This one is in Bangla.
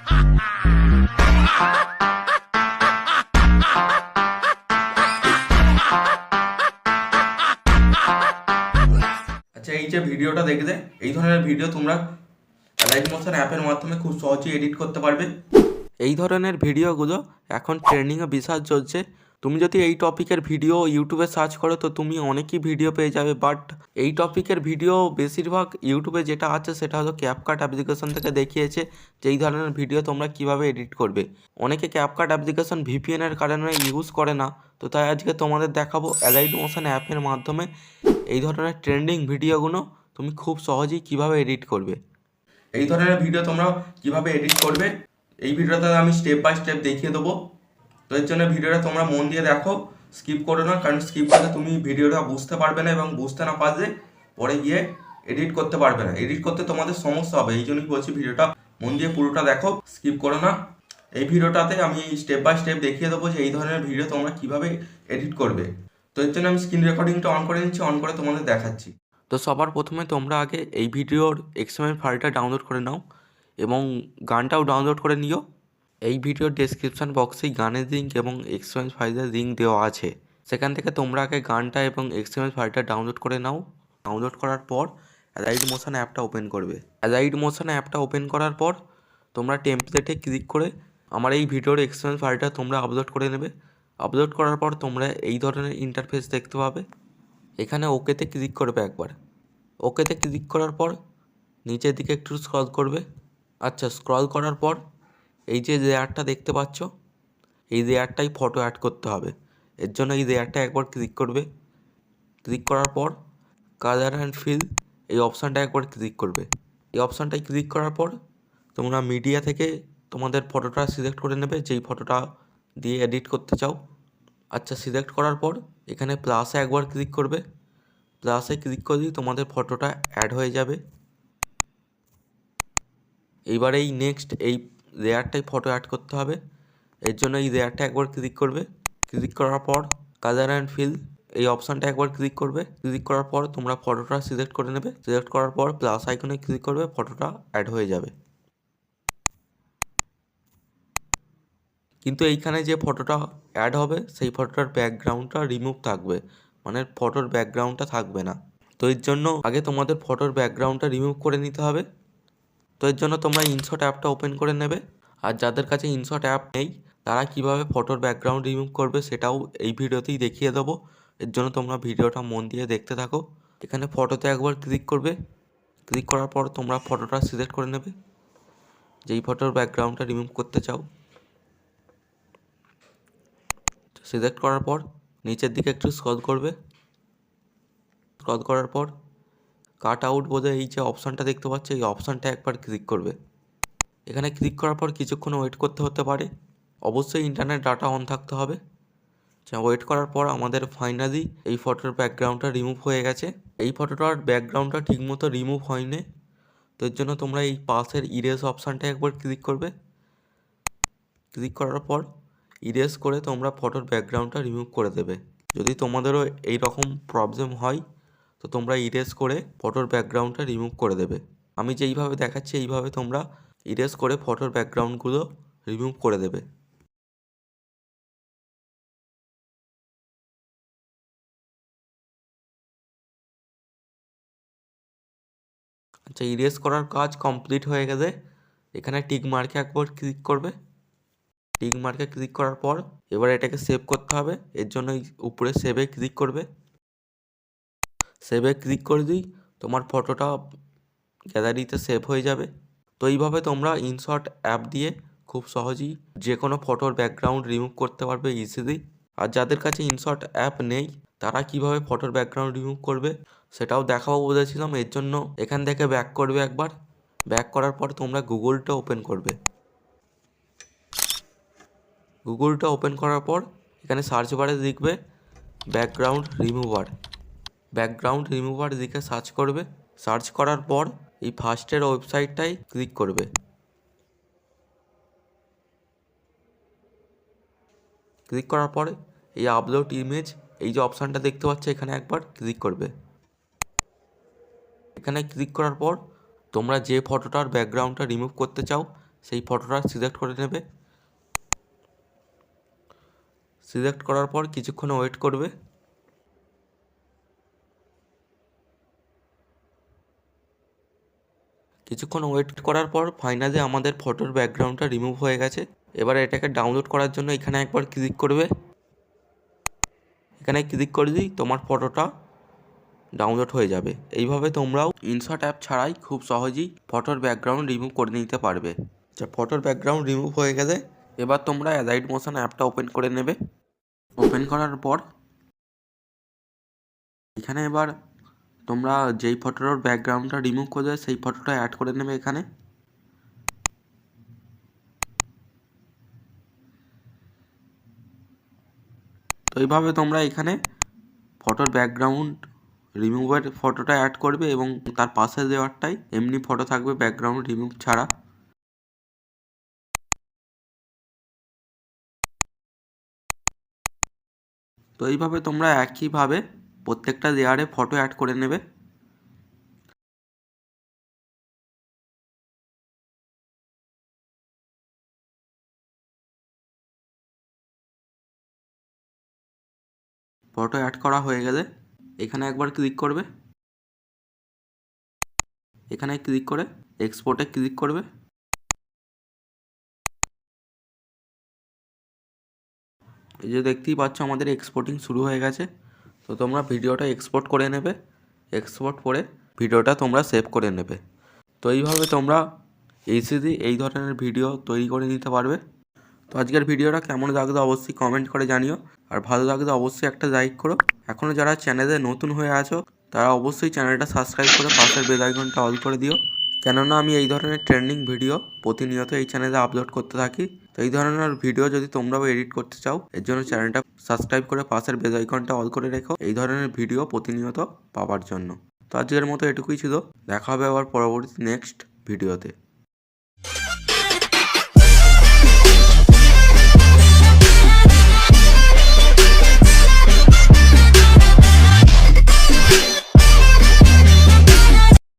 আচ্ছা, এই যে ভিডিওটা দেখলে, এই ধরনের ভিডিও তোমরা লাইভ মোশন অ্যাপের মাধ্যমে খুব সহজেই এডিট করতে পারবে। এই ধরনের ভিডিওগুলো এখন ট্রেন্ডিংয়ে বিশাল চলছে। তুমি যদি এই টপিকের ভিডিও ইউটিউবে সার্চ করো তো তুমি অনেকই ভিডিও পেয়ে যাবে, বাট এই টপিকের ভিডিও বেশিরভাগ ইউটিউবে যেটা আছে সেটা হলো ক্যাপকাট অ্যাপ্লিকেশন থেকে দেখিয়েছে যে এই ধরনের ভিডিও তোমরা কিভাবে এডিট করবে। অনেকে ক্যাপকাট অ্যাপ্লিকেশন ভিপিএনের কারণে ইউজ করে না, তো তাই আজকে তোমাদের দেখাবো লাইভ মোশন অ্যাপের মাধ্যমে এই ধরনের ট্রেন্ডিং ভিডিওগুলো তুমি খুব সহজেই কিভাবে এডিট করবে। এই ধরনের ভিডিও তোমরা কিভাবে এডিট করবে এই ভিডিওতে আমি স্টেপ বাই স্টেপ দেখিয়ে দেবো। তো এর জন্য ভিডিওটা তোমরা মন দিয়ে দেখো, স্কিপ করো না, কারণ স্কিপ করলে তুমি ভিডিওটা বুঝতে পারবে না এবং বুঝতে না পারলে পরে গিয়ে এডিট করতে পারবে না, এডিট করতে তোমাদের সমস্যা হবে। এই জন্যই বলছি ভিডিওটা মন দিয়ে পুরোটা দেখো, স্কিপ করো না। এই ভিডিওটাতে আমি স্টেপ বাই স্টেপ দেখিয়ে দেবো যে এই ধরনের ভিডিও তোমরা কিভাবে এডিট করবে। তো এর জন্য আমি স্ক্রিন রেকর্ডিংটা অন করে নিচ্ছি, অন করে তোমাদের দেখাচ্ছি। তো সবার প্রথমে তোমরা আগে এই ভিডিওর এক্সএমএল ফাইলটা ডাউনলোড করে নাও এবং গানটাও ডাউনলোড করে নিও। এই ভিডিওর ডেসক্রিপশন বক্সেই গানের লিঙ্ক এবং এক্সএমএল ফাইলের লিঙ্ক দেওয়া আছে, সেখান থেকে তোমরা আগে গানটা এবং এক্সএমএল ফাইলটা ডাউনলোড করে নাও। ডাউনলোড করার পর অ্যালাইড মোশন অ্যাপটা ওপেন করবে। অ্যালাইড মোশন অ্যাপটা ওপেন করার পর তোমরা টেমপ্লেটে ক্লিক করে আমার এই ভিডিওর এক্সএমএল ফাইলটা তোমরা আপলোড করে নেবে। আপলোড করার পর তোমরা এই ধরনের ইন্টারফেস দেখতে পাবে। এখানে ওকেতে ক্লিক করবে একবার। ওকেতে ক্লিক করার পর নিচের দিকে একটু স্ক্রল করবে। আচ্ছা, স্ক্রল করার পর এই যে লেয়ারটা দেখতে পাচ্ছ, এই লেয়ারটাই ফটো অ্যাড করতে হবে। এর জন্য এই লেয়ারটা একবার ক্লিক করবে। ক্লিক করার পর কালার অ্যান্ড ফিল এই অপশানটা একবার ক্লিক করবে। এই অপশানটায় ক্লিক করার পর তোমরা মিডিয়া থেকে তোমাদের ফটোটা সিলেক্ট করে নেবে, যেই ফটোটা দিয়ে এডিট করতে চাও। আচ্ছা, সিলেক্ট করার পর এখানে প্লাসে একবার ক্লিক করবে। প্লাসে ক্লিক করলেই তোমাদের ফটোটা অ্যাড হয়ে যাবে। এইবার এই নেক্সট এই লেয়ারটাই ফটো অ্যাড করতে হবে। এর জন্য এই লেয়ারটা একবার ক্লিক করবে। ক্লিক করার পর কালার অ্যান্ড ফিল এই অপশানটা একবার ক্লিক করবে। ক্লিক করার পর তোমরা ফটোটা সিলেক্ট করে নেবে। সিলেক্ট করার পর প্লাস আইকনে ক্লিক করবে, ফটোটা অ্যাড হয়ে যাবে। কিন্তু এইখানে যে ফটোটা অ্যাড হবে সেই ফটোটার ব্যাকগ্রাউন্ডটা রিমুভ থাকবে, মানে ফটোর ব্যাকগ্রাউন্ডটা থাকবে না। তো এর জন্য আগে তোমাদের ফটোর ব্যাকগ্রাউন্ডটা রিমুভ করে নিতে হবে। তো এর জন্য তোমরা ইনশট অ্যাপটা ওপেন করে নেবে। আর যাদের কাছে ইনশট অ্যাপ নেই তারা কিভাবে ফটোর ব্যাকগ্রাউন্ড রিমুভ করবে সেটাও এই ভিডিওতেই দেখিয়ে দেবো। এর জন্য তোমরা ভিডিওটা মন দিয়ে দেখতে থাকো। এখানে ফটোতে একবার ক্লিক করবে। ক্লিক করার পর তোমরা ফটোটা সিলেক্ট করে নেবে, যেই ফটোর ব্যাকগ্রাউন্ডটা রিমুভ করতে চাও। সিলেক্ট করার পর নিচের দিকে একটু স্ক্রল করবে। স্ক্রল করার পর কাট আউট বলে এই যে অপশানটা দেখতে পাচ্ছ, এই অপশানটা একবার ক্লিক করবে। এখানে ক্লিক করার পর কিছুক্ষণ ওয়েট করতে হতে পারে। অবশ্যই ইন্টারনেট ডাটা অন থাকতে হবে। ওয়েট করার পর আমাদের ফাইনালি এই ফটোর ব্যাকগ্রাউন্ডটা রিমুভ হয়ে গেছে। এই ফটোটার ব্যাকগ্রাউন্ডটা ঠিকমতো রিমুভ হয়নি, তো এর জন্য তোমরা এই পাশের ইরেজ অপশানটা একবার ক্লিক করবে। ক্লিক করার পর ইরেজ করে তোমরা ফটোর ব্যাকগ্রাউন্ডটা রিমুভ করে দেবে। যদি তোমাদেরও এই রকম প্রবলেম হয় তো তোমরা ইরেজ করে ফটোর ব্যাকগ্রাউন্ডটা রিমুভ করে দেবে। আমি যেইভাবে দেখাচ্ছি এইভাবে তোমরা ইরেজ করে ফটোর ব্যাকগ্রাউন্ডগুলো রিমুভ করে দেবে। আচ্ছা, ইরেজ করার কাজ কমপ্লিট হয়ে গেলে এখানে টিক মার্কে একবার ক্লিক করবে। টিক মার্কে ক্লিক করার পর এবার এটাকে সেভ করতে হবে। এর জন্য উপরে সেভে ক্লিক করবে। সেভে ক্লিক করে দিই তোমার ফটোটা গ্যালারিতে সেভ হয়ে যাবে। তো এইভাবে তোমরা ইনশট অ্যাপ দিয়ে খুব সহজেই যে কোনো ফটোর ব্যাকগ্রাউন্ড রিমুভ করতে পারবে ইজিলি। আর যাদের কাছে ইনশট অ্যাপ নেই তারা কিভাবে ফটোর ব্যাকগ্রাউন্ড রিমুভ করবে সেটাও দেখাবো বলেছিলাম। এর জন্য এখান থেকে ব্যাক করবে একবার। ব্যাক করার পর তোমরা গুগলটা ওপেন করবে। গুগলটা ওপেন করার পর এখানে সার্চ বারে লিখবে ব্যাকগ্রাউন্ড রিমুভার। ব্যাকগ্রাউন্ড রিমুভার লিখে সার্চ করবে। সার্চ করার পর এই ফার্স্টের ওয়েবসাইটটাই ক্লিক করবে। ক্লিক করার পরে এই আপলোড ইমেজ এই যে অপশানটা দেখতে পাচ্ছ এখানে একবার ক্লিক করবে। এখানে ক্লিক করার পর তোমরা যে ফটোটার ব্যাকগ্রাউন্ডটা রিমুভ করতে চাও সেই ফটোটা সিলেক্ট করে নেবে। সিলেক্ট করার পর কিছুক্ষণ ওয়েট করবে। কিছুক্ষণ ওয়েট করার পর ফাইনালি আমাদের ফটোর ব্যাকগ্রাউন্ডটা রিমুভ হয়ে গেছে। এবার এটাকে ডাউনলোড করার জন্য এখানে একবার ক্লিক করবে। এখানে ক্লিক করলেই তোমার ফটোটা ডাউনলোড হয়ে যাবে। এইভাবে তোমরাও ইনশট অ্যাপ ছাড়াই খুব সহজেই ফটোর ব্যাকগ্রাউন্ড রিমুভ করে নিতে পারবে। ফটোর ব্যাকগ্রাউন্ড রিমুভ হয়ে গেলে এবার তোমরা অ্যালাইট মোশন অ্যাপটা ওপেন করে নেবে। ওপেন করার পর এখানে এবার তোমরা যেই ফটোর ব্যাকগ্রাউন্ডটা রিমুভ করবে সেই ফটোটা অ্যাড করে নেবে এখানে। তো এইভাবে তোমরা এখানে ফটোর ব্যাকগ্রাউন্ড রিমুভের ফটোটা অ্যাড করবে এবং তার পাশে দেওয়ারটাই এমনি ফটো থাকবে ব্যাকগ্রাউন্ড রিমুভ ছাড়া। তো এইভাবে তোমরা একইভাবে প্রত্যেকটা লেয়ারে ফটো অ্যাড করে নেবে। ফটো অ্যাড করা হয়ে গেলে এখানে একবার ক্লিক করবে। এখানে ক্লিক করে এক্সপোর্টে ক্লিক করবে। এই যে দেখতেই পাচ্ছ আমাদের এক্সপোর্টিং শুরু হয়ে গেছে। তো তোমরা ভিডিওটা এক্সপোর্ট করে নেবে। এক্সপোর্ট করে ভিডিওটা তোমরা সেভ করে নেবে। তো এইভাবে তোমরা ইজিলি এই ধরনের ভিডিও তৈরি করে নিতে পারবে। তো আজকের ভিডিওটা কেমন লাগলো অবশ্যই কমেন্ট করে জানিও। আর ভালো লাগলে অবশ্যই একটা লাইক করো। এখনও যারা চ্যানেলে নতুন হয়ে আছো তারা অবশ্যই চ্যানেলটা সাবস্ক্রাইব করে পাশের বেল আইকনটা অল করে দিও। কেননা আমি এই ধরনের ট্রেন্ডিং ভিডিও প্রতিনিয়ত এই চ্যানেলে আপলোড করতে থাকি। তো এই ধরনের ভিডিও যদি তোমরাও এডিট করতে চাও এর জন্য চ্যানেলটা সাবস্ক্রাইব করে পাশের বেল আইকনটা অল করে রেখো এই ধরনের ভিডিও প্রতিনিয়ত পাওয়ার জন্য। তো আজকের মতো এটুকুই ছিল। দেখা হবে আবার পরবর্তী নেক্সট ভিডিওতে।